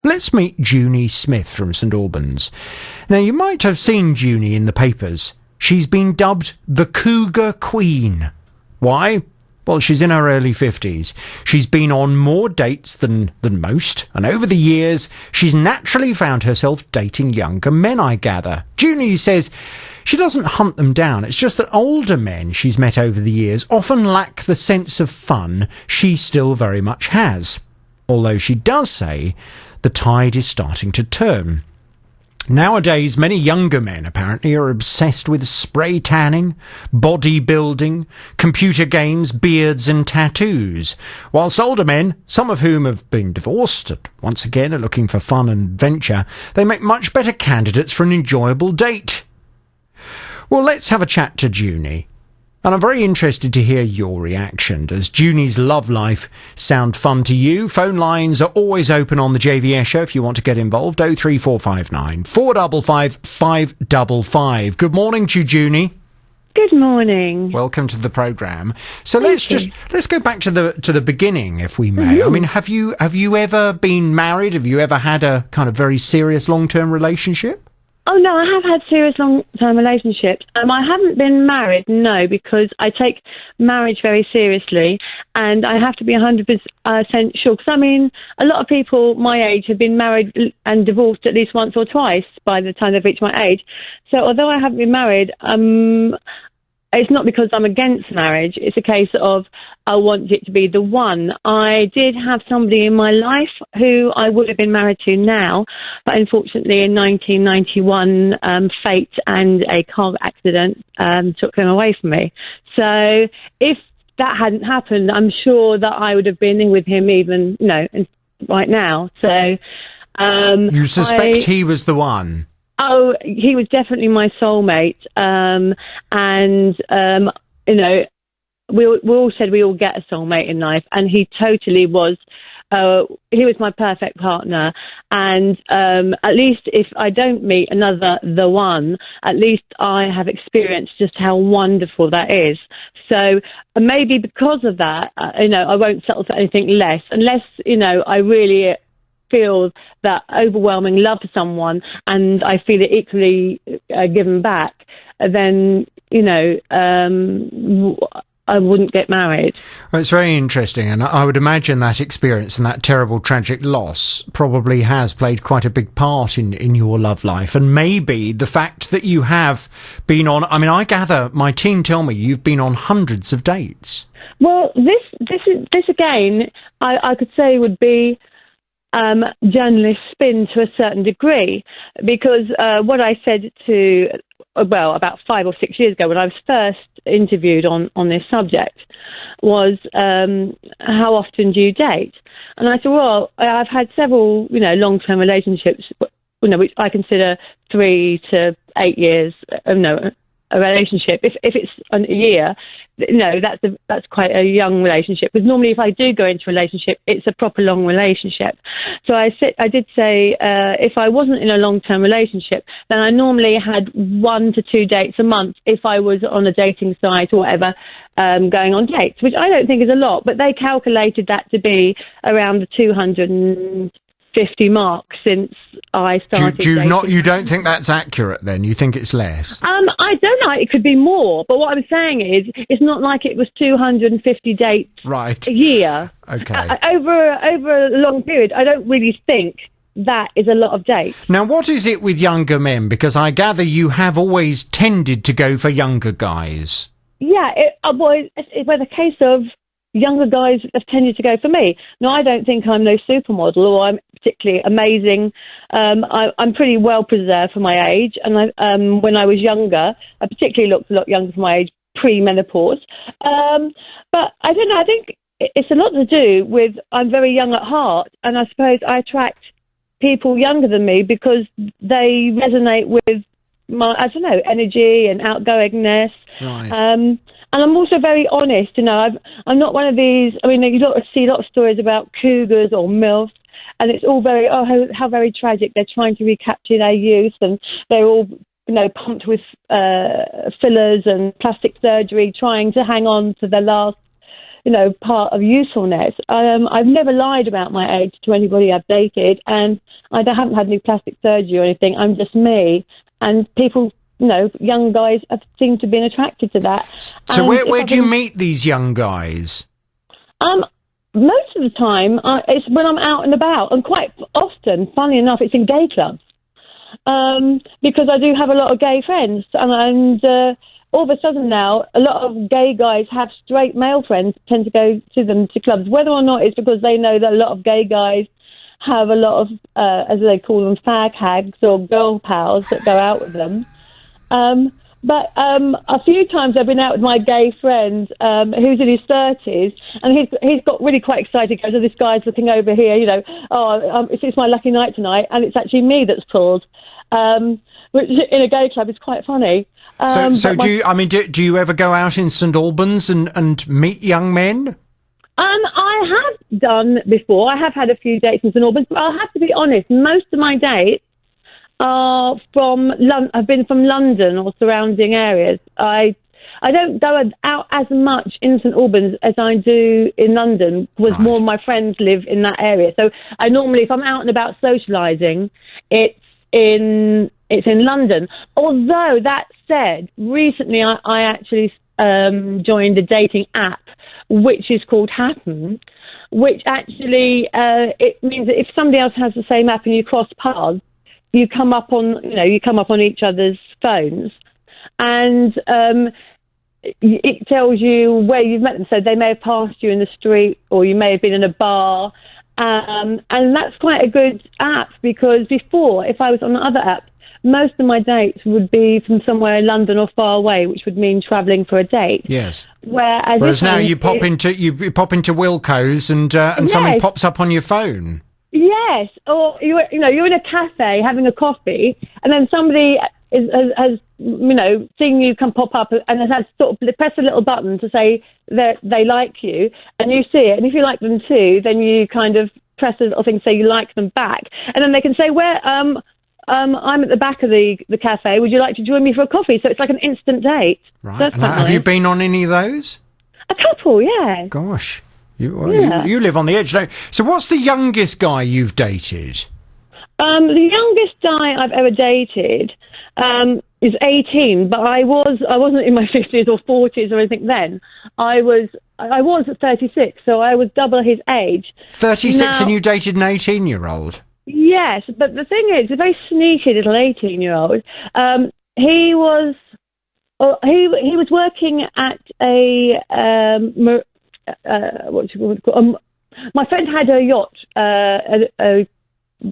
Let's meet Junie Smith from St Albans. Now, you might have seen Junie in the papers. She's been dubbed the Cougar Queen. Why? Well, she's in her early 50s. She's been on more dates than most, and over the years, she's naturally found herself dating younger men, I gather. Junie says she doesn't hunt them down. It's just that older men she's met over the years often lack the sense of fun she still very much has. Although she does say the tide is starting to turn. Nowadays, many younger men apparently are obsessed with spray tanning, bodybuilding, computer games, beards and tattoos, whilst older men, some of whom have been divorced and once again are looking for fun and adventure, they make much better candidates for an enjoyable date. Well, let's have a chat to Junie. And I'm very interested to hear your reaction. Does Junie's love life sound fun to you? Phone lines are always open on the JVS show if you want to get involved. 03459 455 555. Good morning to you, Junie. Good morning. Welcome to the programme. So let's go back to the beginning, if we may. Mm-hmm. I mean, have you ever been married? Have you ever had a kind of very serious long-term relationship? Oh, no, I have had serious long-term relationships. I haven't been married, no, because I take marriage very seriously, and I have to be 100% sure. Because, I mean, a lot of people my age have been married and divorced at least once or twice by the time they've reached my age. So although I haven't been married, it's not because I'm against marriage. It's a case of I want it to be the one. I did have somebody in my life who I would have been married to now, but unfortunately in 1991, fate and a car accident took him away from me. So if that hadn't happened, I'm sure that I would have been with him even, right now. So you suspect he was the one? Oh, he was definitely my soulmate. We all said we all get a soulmate in life, and he totally was. He was my perfect partner. And at least if I don't meet the one, at least I have experienced just how wonderful that is. So maybe because of that, I won't settle for anything less, unless, I really feel that overwhelming love for someone and I feel it equally given back, then, I wouldn't get married. Well, it's very interesting, and I would imagine that experience and that terrible tragic loss probably has played quite a big part in your love life, and maybe the fact that you have been on, I gather, my team tell me you've been on hundreds of dates. Well, this again, I could say would be journalist spin to a certain degree, because what I said about 5 or 6 years ago when I was first interviewed on this subject was, how often do you date? And I said, well, I've had several, long-term relationships, which I consider 3 to 8 years, a relationship. If it's a year, that's quite a young relationship. Because normally, if I do go into a relationship, it's a proper long relationship. So I did say, if I wasn't in a long-term relationship, then I normally had 1 to 2 dates a month if I was on a dating site or whatever, going on dates, which I don't think is a lot. But they calculated that to be around the 250 mark since I started. You don't think that's accurate then? You think it's less? I don't know. It could be more. But what I'm saying is, it's not like it was 250 dates right. a year. Okay. Over a long period, I don't really think that is a lot of dates. Now, what is it with younger men? Because I gather you have always tended to go for younger guys. Yeah, it was a case of younger guys have tended to go for me. Now, I don't think I'm no supermodel or I'm particularly amazing. I'm pretty well preserved for my age. And when I was younger, I particularly looked a lot younger for my age, pre-menopause. But I don't know, I think it's a lot to do with I'm very young at heart. And I suppose I attract people younger than me because they resonate with my, energy and outgoingness. Right. And I'm also very honest, I'm not one of these, you see a lot of stories about cougars or MILFs, and it's all very, how very tragic. They're trying to recapture their youth, and they're all, pumped with fillers and plastic surgery, trying to hang on to their last part of usefulness. I've never lied about my age to anybody I've dated, and I haven't had any plastic surgery or anything. I'm just me, and people, young guys have seemed to have been attracted to that. So where do you meet these young guys? Most of the time, it's when I'm out and about, and quite often, funnily enough, it's in gay clubs, because I do have a lot of gay friends, and all of a sudden now, a lot of gay guys have straight male friends, tend to go to clubs, whether or not it's because they know that a lot of gay guys have a lot of, as they call them, fag hags or girl pals that go out with them. But a few times I've been out with my gay friend who's in his 30s, and he's got really quite excited. He goes, this guy's looking over here, it's my lucky night tonight, and it's actually me that's pulled, which in a gay club is quite funny. So do you ever go out in St Albans and meet young men? I have done before. I have had a few dates in St Albans, but I'll have to be honest, most of my dates are have been from London or surrounding areas. I don't go out as much in St Albans as I do in London, because more of my friends live in that area. So I normally, if I'm out and about socialising, it's in London. Although that said, recently I actually joined a dating app which is called Happen, which actually it means that if somebody else has the same app and you cross paths, you come up on each other's phones, and it tells you where you've met them. So they may have passed you in the street, or you may have been in a bar, and that's quite a good app, because before, if I was on the other app, most of my dates would be from somewhere in London or far away, which would mean travelling for a date. Yes. Whereas now you pop into Wilco's and something pops up on your phone. Yes, or you're in a cafe having a coffee, and then somebody has seen you come pop up and has sort of press a little button to say that they like you, and you see it, and if you like them too, then you kind of press a little thing to say you like them back, and then they can say, I'm at the back of the cafe, would you like to join me for a coffee? So it's like an instant date. Right. So and have you been on any of those? A couple, yeah. Gosh. You live on the edge, don't you? So what's the youngest guy you've dated? The youngest guy I've ever dated is 18, but I wasn't in my 50s or 40s or anything then. I was at 36, so I was double his age. 36 and you dated an 18-year-old? Yes, but the thing is, a very sneaky little 18-year-old. He was working at my friend had a yacht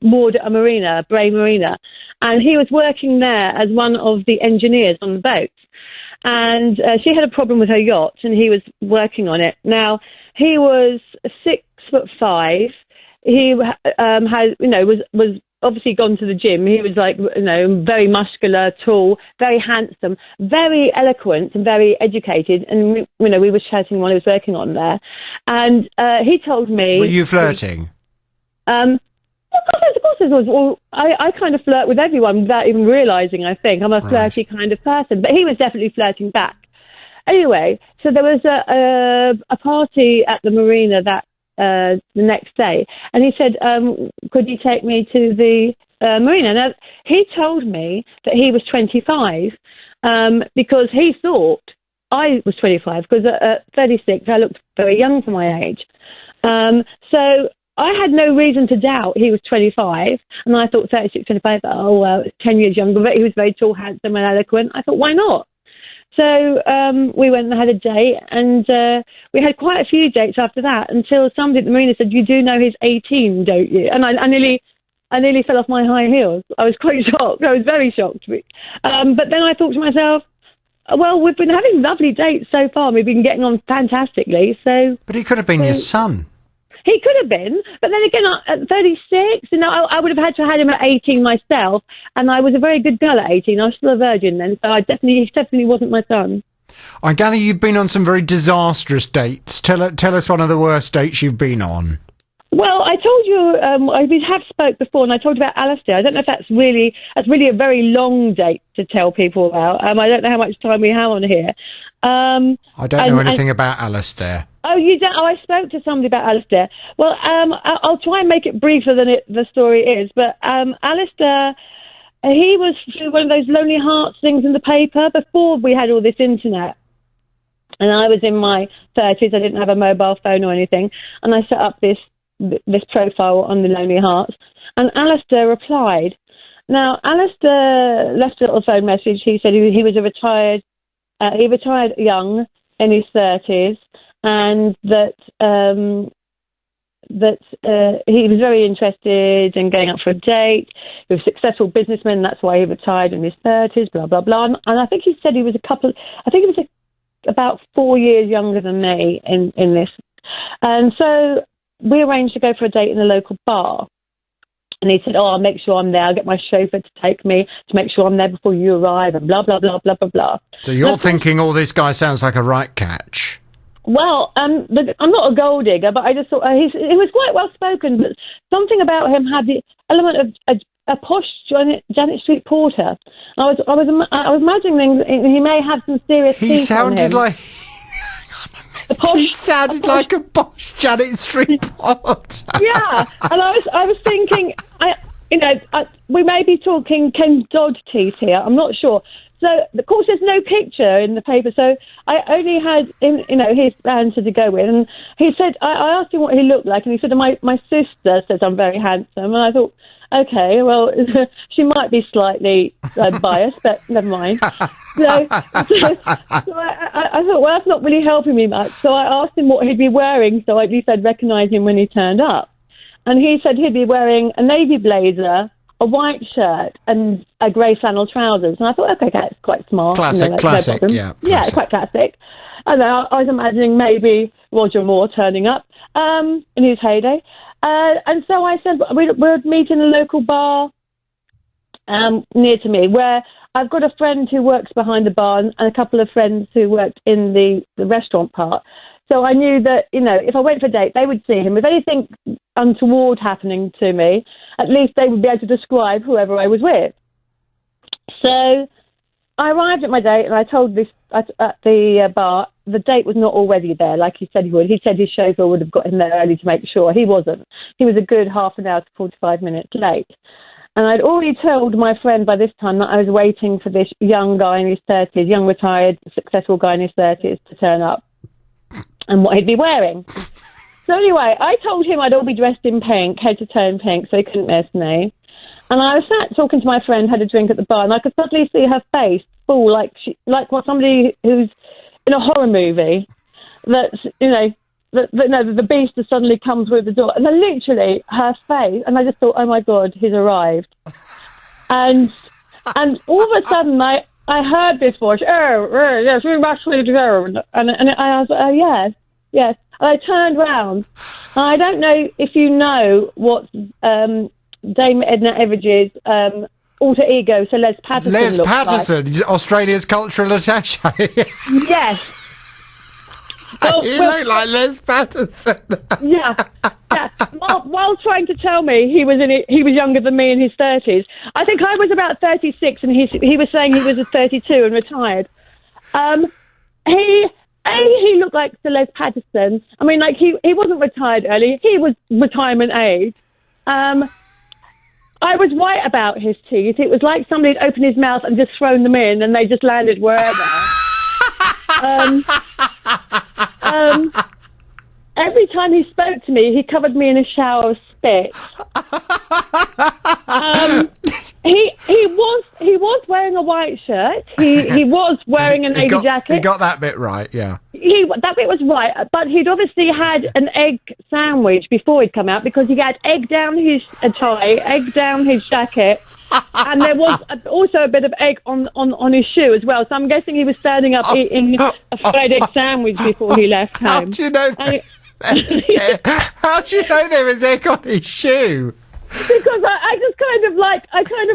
moored at a marina, Bray Marina, and he was working there as one of the engineers on the boat. And she had a problem with her yacht, and he was working on it. Now, he was 6'5". He was obviously gone to the gym. He was very muscular, tall, very handsome, very eloquent and very educated. And, we were chatting while he was working on there. And he told me... Were you flirting? Of course I was. Well, I kind of flirt with everyone without even realising, I think. I'm a flirty kind of person. But he was definitely flirting back. Anyway, so there was a party at the marina the next day, and he said, could you take me to the marina? Now, he told me that he was 25 because he thought I was 25, because at 36 I looked very young for my age. So I had no reason to doubt he was 25, and I thought 36, 25, 10 years younger, but he was very tall, handsome and eloquent. I thought, why not? So we went and had a date, and we had quite a few dates after that, until somebody at the marina said, you do know he's 18, don't you? And I nearly fell off my high heels. I was quite shocked. I was very shocked. But then I thought to myself, well, we've been having lovely dates so far. We've been getting on fantastically. But he could have been your son. He could have been, but then again, at 36, I would have had to have had him at 18 myself, and I was a very good girl at 18. I was still a virgin then, so he definitely wasn't my son. I gather you've been on some very disastrous dates. Tell us one of the worst dates you've been on. Well, I told you, we have spoke before, and I told you about Alistair. I don't know if that's really a very long date to tell people about. I don't know how much time we have on here. I don't know anything about Alistair. Oh, you don't? Oh, I spoke to somebody about Alistair. Well, I'll try and make it briefer than the story is. But Alistair, he was through one of those Lonely Hearts things in the paper before we had all this internet. And I was in my 30s. I didn't have a mobile phone or anything. And I set up this profile on the Lonely Hearts. And Alistair replied. Now, Alistair left a little phone message. He said he was he retired young in his 30s, and that he was very interested in going out for a date. He was a successful businessman. That's why he retired in his 30s, blah, blah, blah. And I think he said he was about 4 years younger than me in this. And so we arranged to go for a date in a local bar. And he said, I'll make sure I'm there. I'll get my chauffeur to take me to make sure I'm there before you arrive, and blah, blah, blah, blah, blah, blah. So you're thinking, this guy sounds like a right catch. Well, I'm not a gold digger, but I just thought he was quite well spoken. But something about him had the element of a posh Janet Street porter. I was imagining he may have some serious. He sounded like. He sounded like a posh Janet Street porter. Yeah, and I was thinking, we may be talking Ken Dodd teeth here. I'm not sure. So, of course, there's no picture in the paper, so I only had, his answer to go with. And he said, I asked him what he looked like, and he said, my sister says I'm very handsome. And I thought, okay, well, she might be slightly biased, but never mind. So I thought, well, that's not really helping me much. So I asked him what he'd be wearing, so at least I'd recognise him when he turned up. And he said he'd be wearing a navy blazer, a white shirt, and a grey flannel trousers. And I thought, okay, that's quite smart. Classic, no yeah. Yeah, quite classic. And I was imagining maybe Roger Moore turning up in his heyday. And so I said we'd meet in a local bar near to me, where I've got a friend who works behind the bar and a couple of friends who worked in the restaurant part. So I knew that, if I went for a date, they would see him. If anything untoward happening to me, at least they would be able to describe whoever I was with. So I arrived at my date and I told this at the bar. The date was not already there, like he said he would. He said his chauffeur would have got him there early to make sure. He wasn't. He was a good half an hour to 45 minutes late. And I'd already told my friend by this time that I was waiting for this young guy in his 30s, young retired, successful guy in his 30s to turn up and what he'd be wearing. So anyway, I told him I'd all be dressed in pink, head to toe in pink, so he couldn't miss me. And I was sat talking to my friend, had a drink at the bar, and I could suddenly see her face full, like somebody who's in a horror movie. That's, the beast has suddenly come through the door. And then literally her face, and I just thought, oh my God, he's arrived. And all of a sudden I heard this voice, yes, we must leave go. And I was like, oh, yes. And I turned round. And I don't know if you know what Dame Edna Everidge's alter ego, so Les Patterson Les looks Patterson, like. Australia's cultural attaché. Yes. You look like Les Patterson. Yeah. While trying to tell me he was younger than me in his 30s, I think I was about 36, and he was saying he was 32 and retired. He looked like Sir Les Patterson. I mean, like he wasn't retired early; he was retirement age. I was right about his teeth. It was like somebody had opened his mouth and just thrown them in, and they just landed wherever. Every time he spoke to me, he covered me in a shower of spit. He was wearing a white shirt. He was wearing a navy jacket. He got that bit right, yeah. That bit was right, but he'd obviously had an egg sandwich before he'd come out, because he had egg down his tie, egg down his jacket, and there was also a bit of egg on his shoe as well. So I'm guessing he was standing up eating a fried egg sandwich before he left home. How do you know How do you know there was egg on his shoe? Because I kind of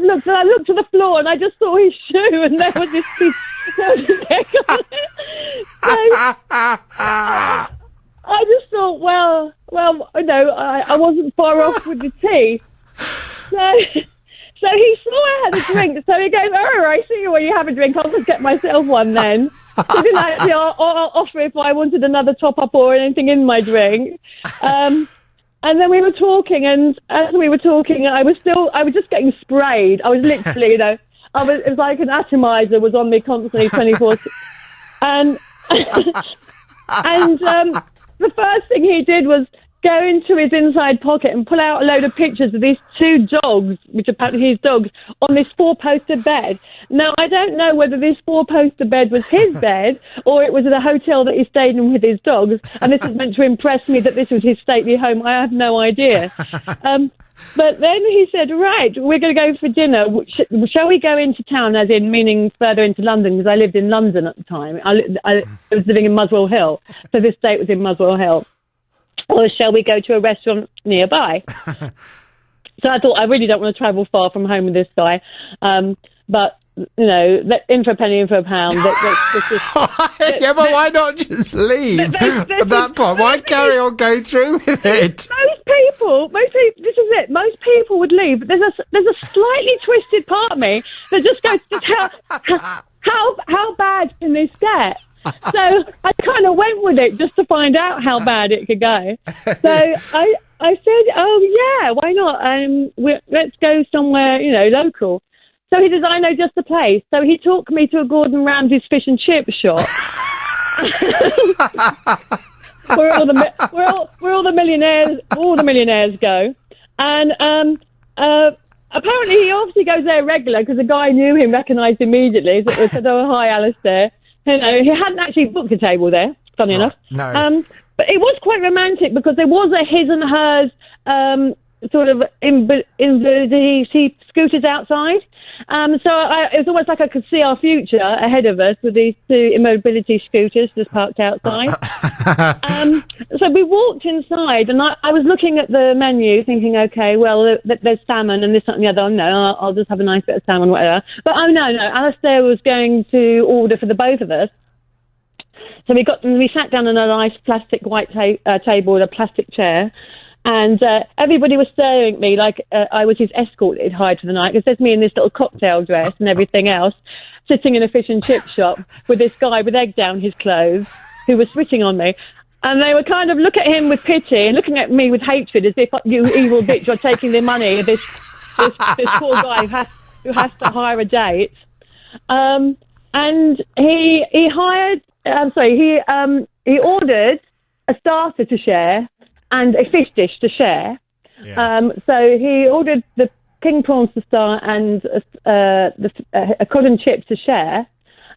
looked, and I looked to the floor, and I just saw his shoe, and there was this egg on it. So, I just thought, well, I wasn't far off with the tea. So he saw I had a drink, so he goes, oh, I see you when you have a drink, I'll just get myself one then. He didn't actually offer if I wanted another top-up or anything in my drink. And then we were talking, and as we were talking, I was just getting sprayed. I was literally, it was like an atomizer was on me constantly, 24. And the first thing he did was go into his inside pocket and pull out a load of pictures of these two dogs, which are apparently his dogs, on this four-poster bed. Now, I don't know whether this four-poster bed was his bed or it was the hotel that he stayed in with his dogs, and this is meant to impress me that this was his stately home. I have no idea. But then he said, right, we're going to go for dinner. Shall we go into town, as in meaning further into London, because I lived in London at the time. I was living in Muswell Hill, so this date was in Muswell Hill. Or shall we go to a restaurant nearby? So I thought, I really don't want to travel far from home with this guy. But, in for a penny, in for a pound. Yeah, but why not just leave at that point? Why carry on going through with it? Most people, this is it. Most people would leave, but there's a slightly twisted part of me that just goes to how bad can this get? So I kind of went with it just to find out how bad it could go. So I said, oh yeah, why not? Let's go somewhere, local. So he says, I know just the place. So he took me to a Gordon Ramsay's fish and chip shop. where all the millionaires go. And apparently he obviously goes there regular because the guy knew him, recognised immediately. So he said, oh, hi, Alistair. He hadn't actually booked a table there, funny enough. No. But it was quite romantic because there was a his and hers sort of invisibility scooters outside. So it was almost like I could see our future ahead of us with these two immobility scooters just parked outside. So we walked inside, and I was looking at the menu thinking, okay, well, there's salmon and this, that and the other. No, I'll just have a nice bit of salmon, whatever. But no, Alistair was going to order for the both of us. So we sat down on a nice plastic white table with a plastic chair. And everybody was staring at me like I was his escort that he'd hired for the night, because there's me in this little cocktail dress and everything else, sitting in a fish and chip shop with this guy with egg down his clothes who was spitting on me. And they were kind of looking at him with pity and looking at me with hatred, as if, you evil bitch, you're taking the money of this poor guy who has to hire a date. And he ordered a starter to share and a fish dish to share. Yeah. So he ordered the king prawns to start and a cod and chips to share.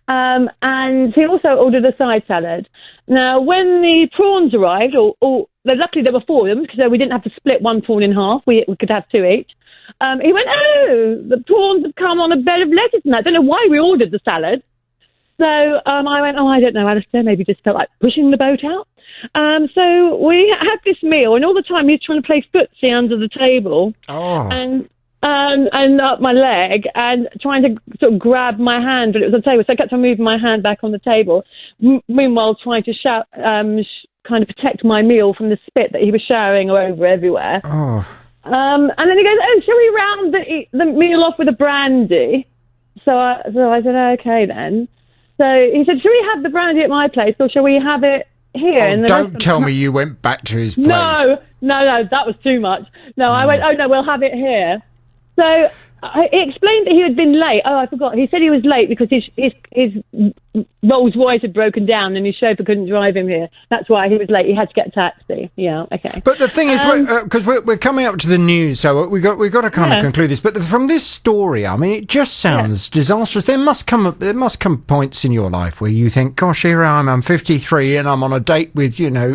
And he also ordered a side salad. Now, when the prawns arrived, luckily there were four of them, so we didn't have to split one prawn in half. We could have two each. He went, oh, the prawns have come on a bed of lettuce and that. I don't know why we ordered the salad. So I went, I don't know, Alistair, maybe just felt like pushing the boat out. So we had this meal, and all the time he's trying to play footsie under the table, and up my leg, and trying to sort of grab my hand, but it was on the table, so I kept on moving my hand back on the table. Meanwhile, trying to shout, kind of protect my meal from the spit that he was showering over everywhere. And then he goes, "Oh, shall we round the meal off with a brandy?" So I said, "Okay then." So he said, "Shall we have the brandy at my place, or shall we have it here?" Don't tell me you went back to his place. No, that was too much. No, I went, "Oh no, we'll have it here." So he explained that he had been late. Oh, I forgot. He said he was late because his Rolls Royce had broken down and his chauffeur couldn't drive him here. That's why he was late. He had to get a taxi. Yeah, okay. But the thing is, because we're coming up to the news, so we've got to kind of conclude this. But from this story, I mean, it just sounds disastrous. There must come points in your life where you think, "Gosh, here I am. I'm 53 and I'm on a date with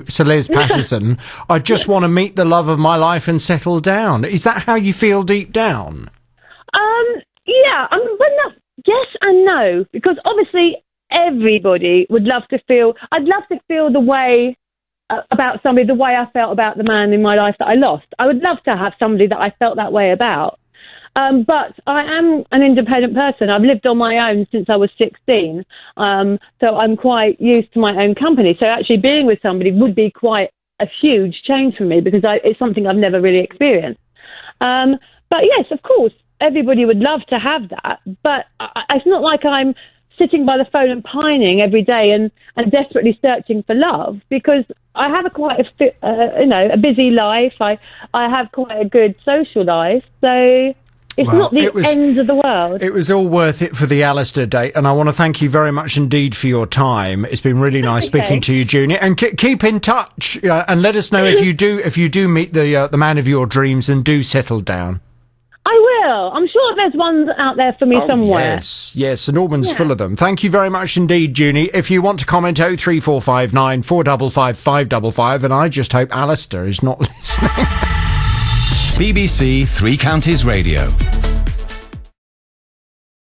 Sir Les Patterson. I just want to meet the love of my life and settle down." Is that how you feel deep down? Yeah. Yes and no, because obviously everybody would love to feel. I'd love to feel the way about somebody, the way I felt about the man in my life that I lost. I would love to have somebody that I felt that way about. But I am an independent person. I've lived on my own since I was 16. So I'm quite used to my own company. So actually being with somebody would be quite a huge change for me, because it's something I've never really experienced. But yes, of course, everybody would love to have that. But it's not like I'm sitting by the phone and pining every day and desperately searching for love, because I have a busy life. I have quite a good social life, so it's not the end of the world. It was all worth it for the Alistair date, and I want to thank you very much indeed for your time. It's been really nice speaking to you, Junie, and keep in touch and let us know if you do meet the man of your dreams and do settle down. I will. I'm sure there's one out there for me somewhere. Yes, St Albans full of them. Thank you very much indeed, Junie. If you want to comment, 03459 455 555, and I just hope Alistair is not listening. BBC Three Counties Radio.